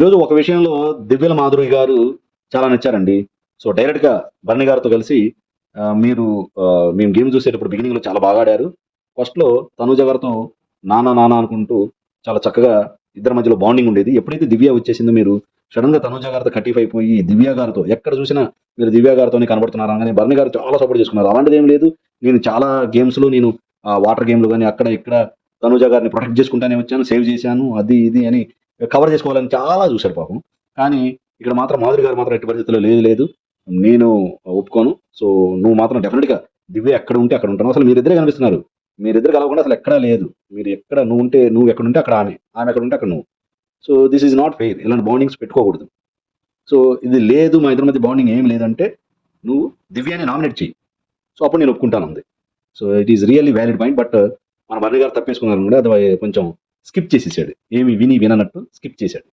ఈరోజు ఒక విషయంలో దివ్యల మాధురి గారు చాలా నచ్చారండి. సో, డైరెక్ట్‌గా బర్ని గారితో కలిసి మీరు మేము గేమ్ చూసేటప్పుడు బిగినింగ్‌లో చాలా బాగా ఆడారు. ఫస్ట్‌లో తనూజ గారితో నాన్న, నాన్న అనుకుంటూ చాలా చక్కగా ఇద్దరి మధ్యలో బాండింగ్ ఉండేది. ఎప్పుడైతే దివ్య వచ్చేసిందో మీరు సడెన్‌గా తనూజ గారితో కటిఫ్ అయిపోయి దివ్య గారితో ఎక్కడ చూసినా మీరు దివ్య గారితోనే కనపడుతున్నారు అనగానే బర్ని గారు చాలా సపోర్ట్ చేసుకున్నారు. అలాంటిదేం లేదు. నేను చాలా గేమ్స్‌లో నేను వాటర్ గేమ్‌లో గాని అక్కడ ఇక్కడ తనూజ గారిని ప్రొటెక్ట్ చేసుకుంటానే వచ్చాను. సేవ్ చేశాను. అది ఇది అని కవర్ చేసుకోవాలని చాలా చూసాడు పాపం. కానీ ఇక్కడ మాత్రం మాధురి గారు మాత్రం ఎట్టి పరిస్థితుల్లో లేదు లేదు. నేను ఒప్పుకోను. సో, నువ్వు మాత్రం డెఫినిట్‌గా దివ్య ఎక్కడ ఉంటే అక్కడ ఉంటాను. అసలు మీరిద్దరే కనిపిస్తున్నారు. మీరిద్దరు కలవకుండా అసలు ఎక్కడా లేదు. మీరు ఎక్కడ నువ్వెక్కడుంటే అక్కడ ఆమె. ఆమె ఎక్కడుంటే అక్కడ నువ్వు. So, this is not fair. ఇలాంటి బౌండింగ్స్ పెట్టుకోకూడదు. సో, ఇది లేదు మా ఇద్దరి మధ్య బౌండింగ్ ఏమి లేదంటే నువ్వు దివ్యని నామినేట్ చెయ్యి. సో, అప్పుడు నేను ఒప్పుకుంటానంది. So, it is really valid point. But మన బర్ని గారు తప్పేసుకున్నారు కూడా అది కొంచెం స్కిప్ చేసేసాడు. ఏమి విననట్టు స్కిప్ చేశాడు.